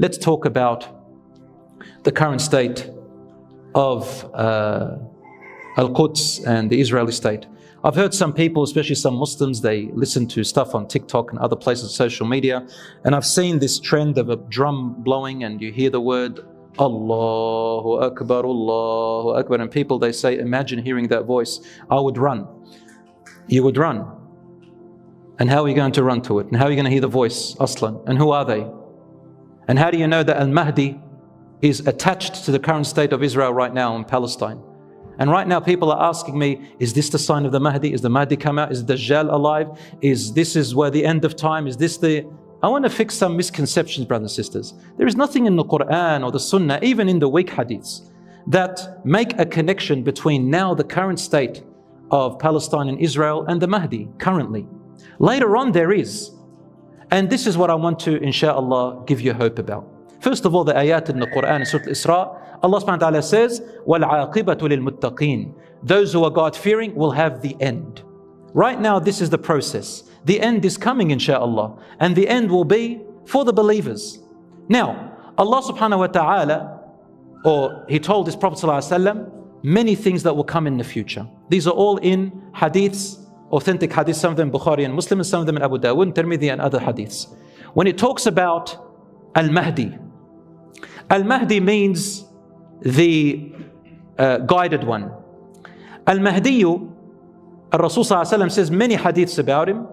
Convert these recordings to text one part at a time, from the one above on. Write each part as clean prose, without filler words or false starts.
let's talk about the current state of Al-Quds and the Israeli state. I've heard some people, especially some Muslims, they listen to stuff on TikTok and other places, social media, and I've seen this trend of a drum blowing and you hear the word Allahu Akbar, Allahu Akbar, and people, they say, imagine hearing that voice. I would run. You would run. And how are you going to run to it? And how are you going to hear the voice, Aslan? And who are they? And how do you know that Al-Mahdi is attached to the current state of Israel right now in Palestine? And right now people are asking me, is this the sign of the Mahdi? Is the Mahdi come out? Is Dajjal alive? This is where the end of time? Is this the... I want to fix some misconceptions, brothers and sisters. There is nothing in the Quran or the Sunnah, even in the weak hadiths, that make a connection between now the current state of Palestine and Israel and the Mahdi currently. Later on there is. And this is what I want to, inshallah, give you hope about. First of all, the ayat in the Quran, in Surah Al-Isra, Allah subhanahu wa ta'ala says, وَالْعَاقِبَةُ لِلْمُتَّقِينَ. Those who are God-fearing will have the end. Right now, this is the process. The end is coming, inshallah. And the end will be for the believers. Now, Allah subhanahu wa ta'ala, or He told His Prophet sallallahu alaihi wasallam, many things that will come in the future. These are all in hadiths, authentic hadiths, some of them Bukhari and Muslim, and some of them in Abu Dawud, Tirmidhi and other hadiths. When it talks about Al-Mahdi, Al-Mahdi means the guided one. Al-Mahdiyu, Al-Rasul sallallahu alaihi wasallam says many hadiths about him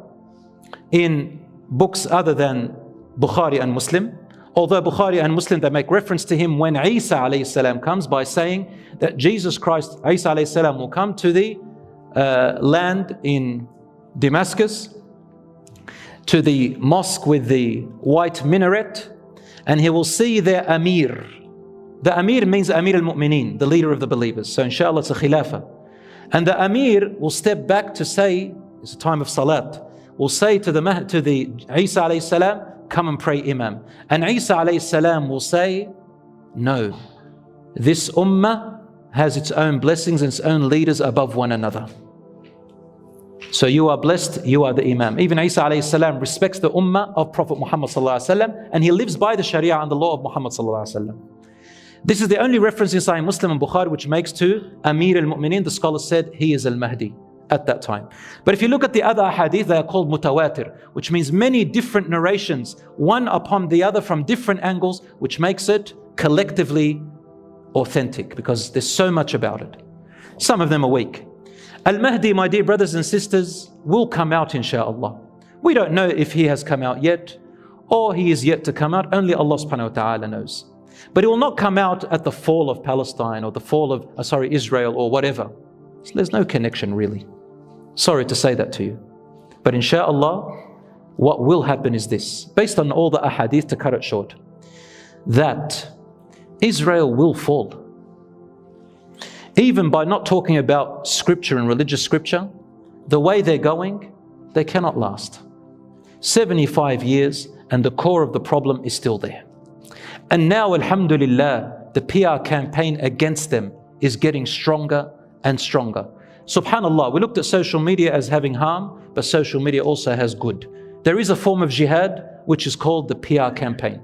in books other than Bukhari and Muslim. Although Bukhari and Muslim, they make reference to him when Isa alayhi salam comes by saying that Jesus Christ, Isa alayhi salam, will come to the land in Damascus, to the mosque with the white minaret, and he will see their Amir. The Amir means Amir al-Mu'mineen, the leader of the believers. So inshallah it's a khilafah. And the Amir will step back to say, it's a time of salat, will say to the Isa alayhi salam, come and pray Imam. And Isa alayhi salam will say, no, this ummah has its own blessings and its own leaders above one another. So you are blessed, you are the Imam. Even Isa alayhi salam respects the ummah of Prophet Muhammad sallallahu alaihi wasallam, and he lives by the Sharia and the law of Muhammad sallallahu alaihi wasallam. This is the only reference in Sahih Muslim and Bukhari which makes to Amir al-Mu'mineen. The scholars said he is al-Mahdi at that time. But if you look at the other hadith, they are called mutawatir, which means many different narrations, one upon the other from different angles, which makes it collectively authentic because there's so much about it. Some of them are weak. Al-Mahdi, my dear brothers and sisters, will come out inshallah. We don't know if he has come out yet or he is yet to come out. Only Allah subhanahu wa ta'ala knows. But it will not come out at the fall of Palestine or the fall of, Israel or whatever. So there's no connection really. Sorry to say that to you. But inshallah, what will happen is this, based on all the ahadith, to cut it short, that Israel will fall. Even by not talking about scripture and religious scripture, the way they're going, they cannot last. 75 years and the core of the problem is still there. And now, alhamdulillah, the PR campaign against them is getting stronger and stronger. Subhanallah, we looked at social media as having harm, but social media also has good. There is a form of jihad which is called the PR campaign.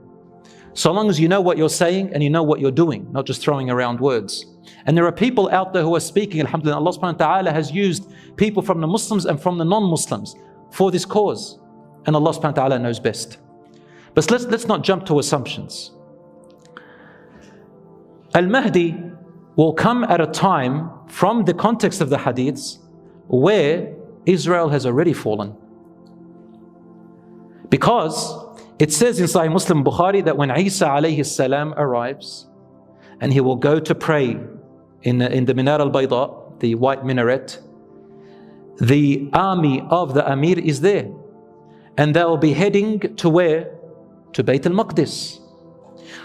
So long as you know what you're saying and you know what you're doing, not just throwing around words. And there are people out there who are speaking, alhamdulillah, Allah subhanahu wa ta'ala has used people from the Muslims and from the non-Muslims for this cause. And Allah subhanahu wa ta'ala knows best. But let's not jump to assumptions. Al-Mahdi will come at a time from the context of the hadiths where Israel has already fallen. Because it says in Sahih Muslim Bukhari that when Isa alayhi salam arrives and he will go to pray in the Minar al-Bayda, the white minaret, the army of the Amir is there. And they will be heading to where? To Bayt al-Maqdis.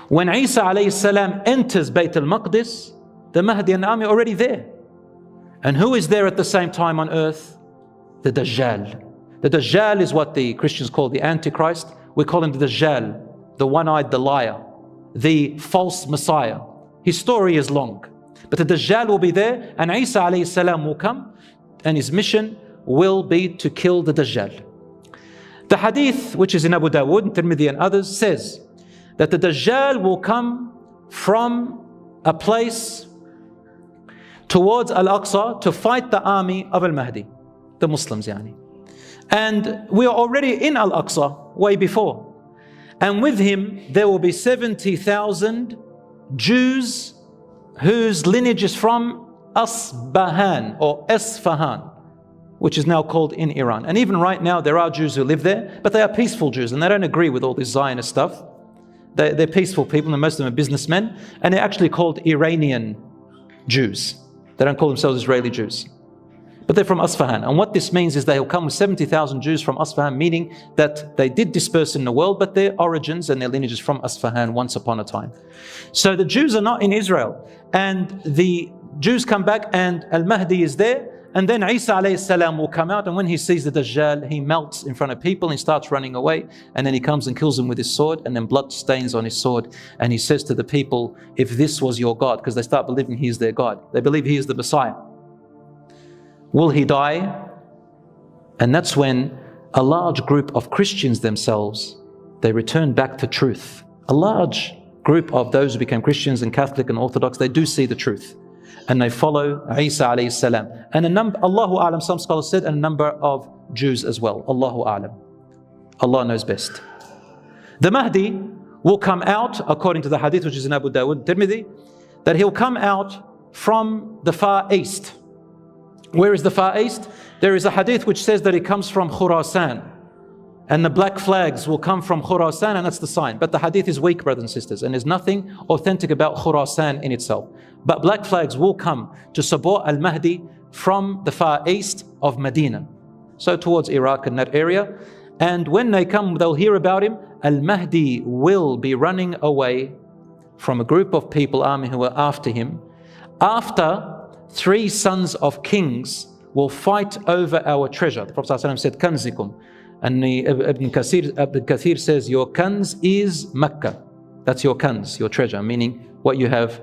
When Isa alayhi salam enters Bayt al-Maqdis, the Mahdi and the army are already there. And who is there at the same time on earth? The Dajjal. The Dajjal is what the Christians call the Antichrist. We call him the Dajjal, the one-eyed, the liar, the false Messiah. His story is long. But the Dajjal will be there and Isa alayhi salam will come and his mission will be to kill the Dajjal. The hadith, which is in Abu Dawud, Tirmidhi and others, says that the Dajjal will come from a place towards Al-Aqsa to fight the army of Al-Mahdi, the Muslims yani. And we are already in Al-Aqsa way before. And with him there will be 70,000 Jews whose lineage is from Asbahan or Esfahan, which is now called in Iran. And even right now there are Jews who live there, but they are peaceful Jews and they don't agree with all this Zionist stuff. They're peaceful people and most of them are businessmen, and they're actually called Iranian Jews. They don't call themselves Israeli Jews, but they're from Asfahan. And what this means is they'll come with 70,000 Jews from Asfahan, meaning that they did disperse in the world, but their origins and their lineage is from Asfahan once upon a time. So the Jews are not in Israel, and the Jews come back and Al-Mahdi is there, and then Isa alayhi salam will come out, and when he sees the Dajjal, he melts in front of people and he starts running away, and then he comes and kills them with his sword, and then blood stains on his sword, and he says to the people, if this was your God, because they start believing he is their God, they believe he is the Messiah, will he die? And that's when a large group of Christians themselves, they return back to truth. A large group of those who became Christians and Catholic and Orthodox, they do see the truth, and they follow Isa alayhi salam. And a number, Allahu A'lam, some scholars said, and a number of Jews as well. Allahu A'lam. Allah knows best. The Mahdi will come out, according to the hadith which is in Abu Dawud, Tirmidhi, that he'll come out from the Far East. Where is the Far East? There is a hadith which says that it comes from Khurasan, and the black flags will come from Khurasan, and that's the sign. But the hadith is weak, brothers and sisters, and there's nothing authentic about Khurasan in itself. But black flags will come to support Al-Mahdi from the Far East of Medina, so towards Iraq and that area. And when they come, they'll hear about him. Al-Mahdi will be running away from a group of people, army, who are after him, after 3 sons of kings will fight over our treasure. The Prophet ﷺ said, Kanzikum. And Ibn Kathir says, your kanz is Mecca. That's your kanz, your treasure, meaning what you have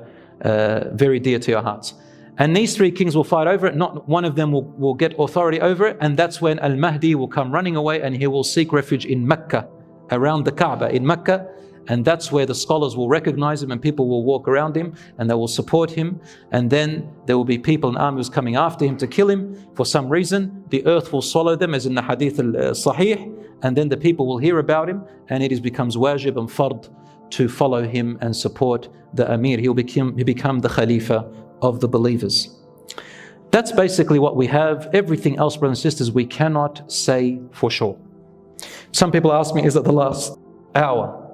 very dear to your hearts. And these 3 kings will fight over it. Not one of them will get authority over it. And that's when Al-Mahdi will come running away, and he will seek refuge in Mecca, around the Kaaba in Mecca. And that's where the scholars will recognize him, and people will walk around him and they will support him. And then there will be people and armies coming after him to kill him for some reason. The earth will swallow them, as in the hadith al-sahih, and then the people will hear about him, and it becomes wajib and fard to follow him and support the Amir. He become the Khalifa of the believers. That's basically what we have. Everything else, brothers and sisters, we cannot say for sure. Some people ask me, is it the last hour?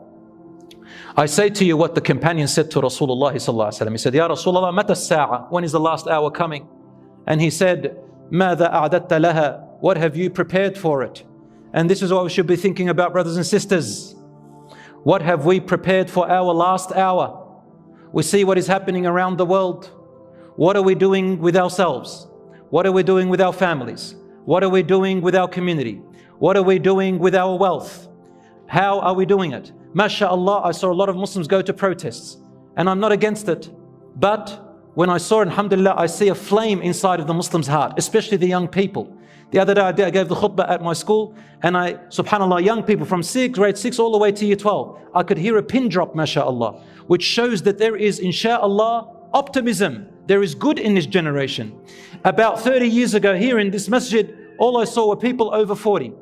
I say to you what the companion said to Rasulullah sallallahu alaihi wasallam. He said, Ya Rasulullah, mata as-sa'a? When is the last hour coming? And he said, ماذا أعددت لها? What have you prepared for it? And this is what we should be thinking about, brothers and sisters. What have we prepared for our last hour? We see what is happening around the world. What are we doing with ourselves? What are we doing with our families? What are we doing with our community? What are we doing with our wealth? How are we doing it? MashaAllah, I saw a lot of Muslims go to protests, and I'm not against it. But when I saw, alhamdulillah, I see a flame inside of the Muslim's heart, especially the young people. The other day I gave the khutbah at my school, and subhanAllah, young people from grade 6 all the way to year 12, I could hear a pin drop, MashaAllah, which shows that there is, insha'Allah, optimism. There is good in this generation. About 30 years ago here in this masjid, all I saw were people over 40,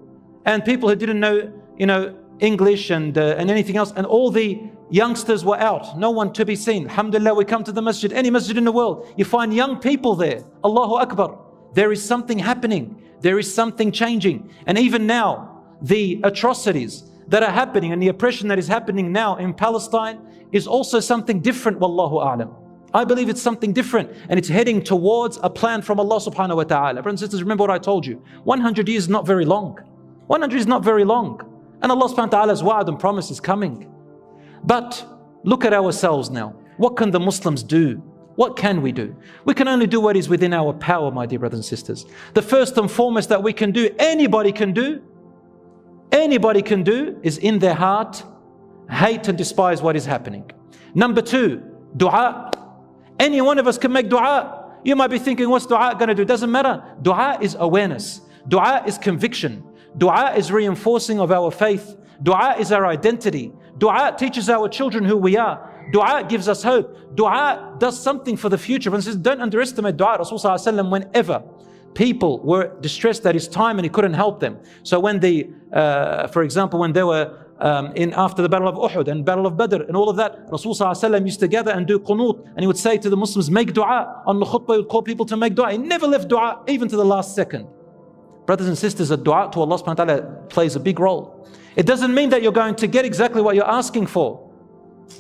and people who didn't know, English and anything else, and all the youngsters were out, no one to be seen. Alhamdulillah, we come to the masjid, any masjid in the world, you find young people there. Allahu Akbar. There is something happening. There is something changing. And even now, the atrocities that are happening and the oppression that is happening now in Palestine is also something different, wallahu a'lam. I believe it's something different, and it's heading towards a plan from Allah subhanahu wa ta'ala. Brothers and sisters, remember what I told you. 100 years is not very long. 100 is not very long. And Allah subhanahu wa ta'ala's wa'ad and promise is coming. But look at ourselves now. What can the Muslims do? What can we do? We can only do what is within our power, my dear brothers and sisters. The first and foremost that we can do, anybody can do, is in their heart, hate and despise what is happening. Number 2, dua. Any one of us can make dua. You might be thinking, what's dua going to do? Doesn't matter. Dua is awareness. Dua is conviction. Dua is reinforcing of our faith. Dua is our identity. Dua teaches our children who we are. Dua gives us hope. Dua does something for the future. And says, don't underestimate dua. Rasulullah, whenever people were distressed at his time and he couldn't help them. So when for example, when they were after the Battle of Uhud and Battle of Badr and all of that, Rasulullah used to gather and do qunut, and he would say to the Muslims, make dua. On the khutbah, he would call people to make dua. He never left dua even to the last second. Brothers and sisters, a dua to Allah subhanahu wa ta'ala plays a big role. It doesn't mean that you're going to get exactly what you're asking for.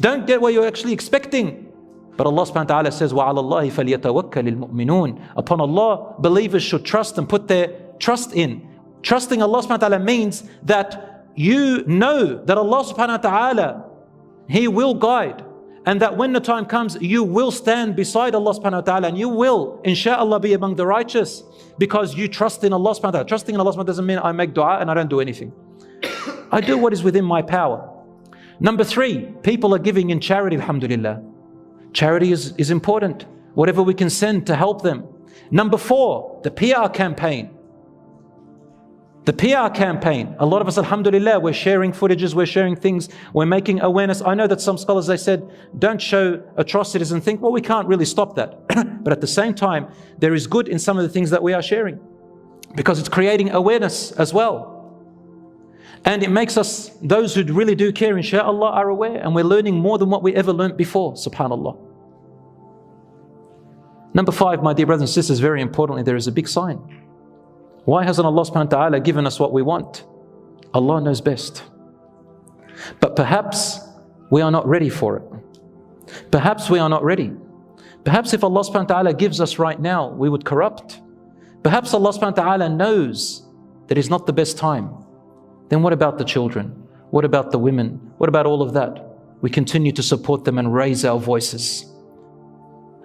Don't get what you're actually expecting. But Allah subhanahu wa ta'ala says, وَعَلَى اللَّهِ فَلْيَتَوَكَّلِ الْمُؤْمِنُونَ. Upon Allah, believers should trust and put their trust in. Trusting Allah subhanahu wa ta'ala means that you know that Allah subhanahu wa ta'ala, He will guide. And that when the time comes, you will stand beside Allah subhanahu wa ta'ala and you will, inshallah, be among the righteous because you trust in Allah subhanahu wa ta'ala. Trusting in Allah subhanahu wa ta'ala doesn't mean I make dua and I don't do anything. I do what is within my power. Number 3, people are giving in charity, alhamdulillah. Charity is important. Whatever we can send to help them. Number 4, the PR campaign. The PR campaign. A lot of us, alhamdulillah, we're sharing footages, we're sharing things, we're making awareness. I know that some scholars, they said, don't show atrocities and think, well, we can't really stop that. But at the same time, there is good in some of the things that we are sharing because it's creating awareness as well. And it makes us, those who really do care, inshallah, are aware, and we're learning more than what we ever learned before, subhanallah. Number 5, my dear brothers and sisters, very importantly, there is a big sign. Why hasn't Allah subhanahu wa ta'ala given us what we want? Allah knows best. But perhaps we are not ready for it. Perhaps we are not ready. Perhaps if Allah subhanahu wa ta'ala gives us right now, we would corrupt. Perhaps Allah subhanahu wa ta'ala knows that it's not the best time. Then what about the children? What about the women? What about all of that? We continue to support them and raise our voices.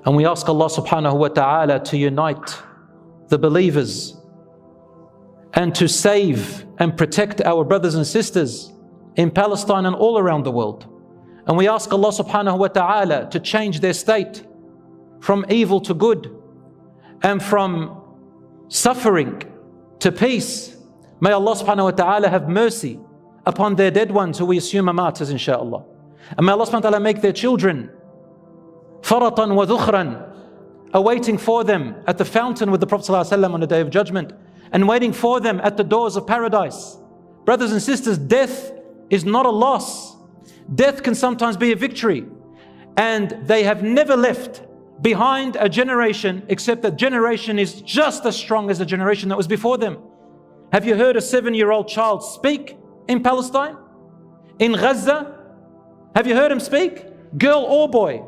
And we ask Allah subhanahu wa ta'ala to unite the believers and to save and protect our brothers and sisters in Palestine and all around the world. And we ask Allah subhanahu wa ta'ala to change their state from evil to good and from suffering to peace. May Allah subhanahu wa ta'ala have mercy upon their dead ones who we assume are martyrs, inshaAllah. And may Allah subhanahu wa ta'ala make their children faratan wa dhukhran, awaiting for them at the fountain with the Prophet ﷺ on the Day of Judgment, and waiting for them at the doors of paradise. Brothers and sisters, death is not a loss. Death can sometimes be a victory. And they have never left behind a generation, except that generation is just as strong as the generation that was before them. Have you heard a 7-year-old child speak in Palestine? In Gaza? Have you heard him speak? Girl or boy?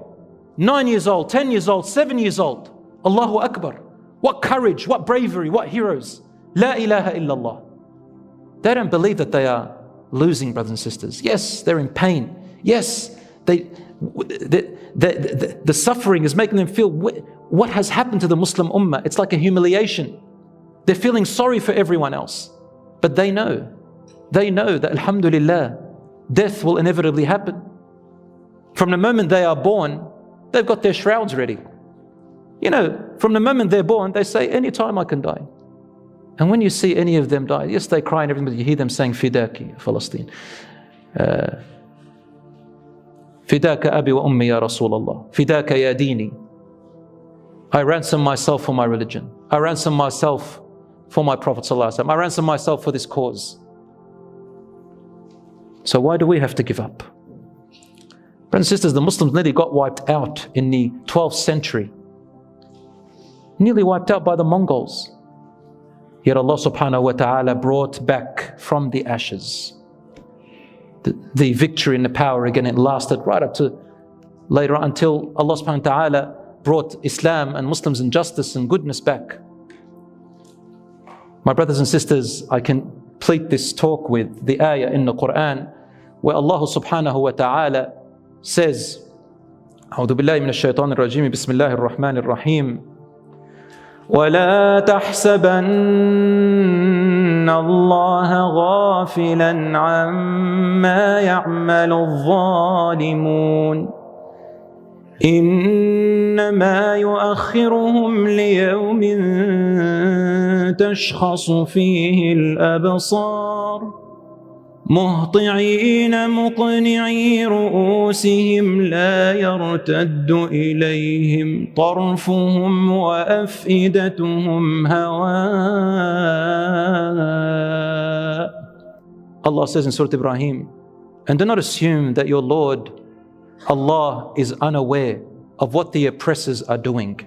9 years old, 10 years old, 7 years old. Allahu Akbar. What courage, what bravery, what heroes. La ilaha illallah. They don't believe that they are losing, brothers and sisters. Yes, they're in pain. Yes, the suffering is making them feel what has happened to the Muslim Ummah. It's like a humiliation. They're feeling sorry for everyone else. But they know that alhamdulillah, death will inevitably happen. From the moment they are born, they've got their shrouds ready. You know, from the moment they're born, they say, anytime I can die. And when you see any of them die, yes, they cry and everything, but you hear them saying, Fidaki, Palestine. Fidaka abi wa ummi ya Rasulallah. Fidaka ya dini. I ransom myself for my religion. I ransom myself for my Prophet ﷺ. I ransom myself for this cause. So why do we have to give up? Brothers and sisters, the Muslims nearly got wiped out in the 12th century. Nearly wiped out by the Mongols. Yet Allah subhanahu wa ta'ala brought back from the ashes the victory and the power again. It lasted right up to later on until Allah subhanahu wa ta'ala brought Islam and Muslims and justice and goodness back. My brothers and sisters, I complete this talk with the ayah in the Quran where Allah subhanahu wa ta'ala says, أعوذ بالله من الشيطان الرجيم بسم الله الرحمن الرحيم ولا تحسبن الله غافلا عما يعمل الظالمون إنما يؤخرهم ليوم تشخص فيه الأبصار مهطعين مقنعي رؤوسهم لا يرتد إليهم طرفهم وأفئدتهم هواء. Allah says in Surah Ibrahim, and do not assume that your Lord, Allah, is unaware of what the oppressors are doing.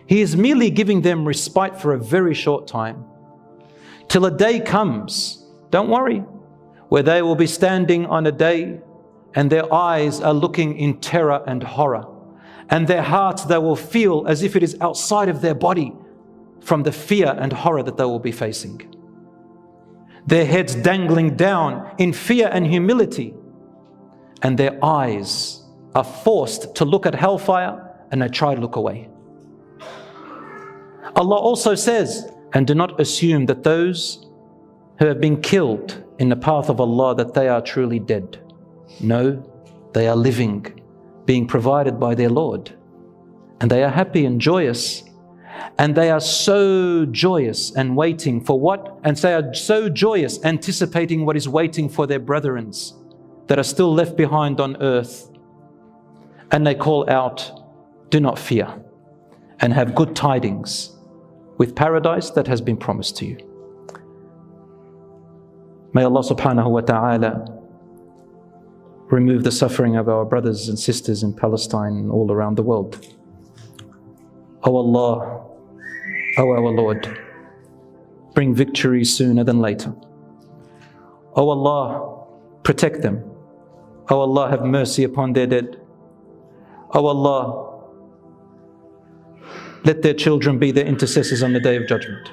He is merely giving them respite for a very short time, till a day comes, don't worry, where they will be standing on a day and their eyes are looking in terror and horror, and their hearts they will feel as if it is outside of their body from the fear and horror that they will be facing. Their heads dangling down in fear and humility, and their eyes are forced to look at hellfire and they try to look away. Allah also says, and do not assume that those who have been killed in the path of Allah, that they are truly dead. No, they are living, being provided by their Lord. And they are happy and joyous. And they are so joyous and waiting for what? And they are so joyous, anticipating what is waiting for their brethren that are still left behind on earth. And they call out, do not fear, and have good tidings with paradise that has been promised to you. May Allah subhanahu wa ta'ala remove the suffering of our brothers and sisters in Palestine and all around the world. O Allah, O our Lord, bring victory sooner than later. O Allah, protect them. O Allah, have mercy upon their dead. O Allah, let their children be their intercessors on the Day of Judgment.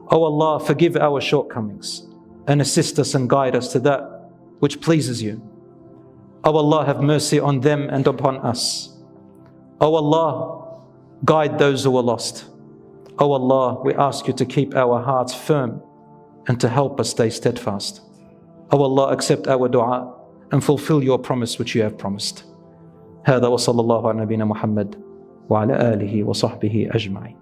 O Allah, forgive our shortcomings and assist us and guide us to that which pleases you. O Allah, have mercy on them and upon us. O Allah, guide those who are lost. O Allah, we ask you to keep our hearts firm and to help us stay steadfast. O Allah, accept our dua and fulfill your promise which you have promised. هذا وصلى الله على نبينا محمد وعلى آله وصحبه أجمعين.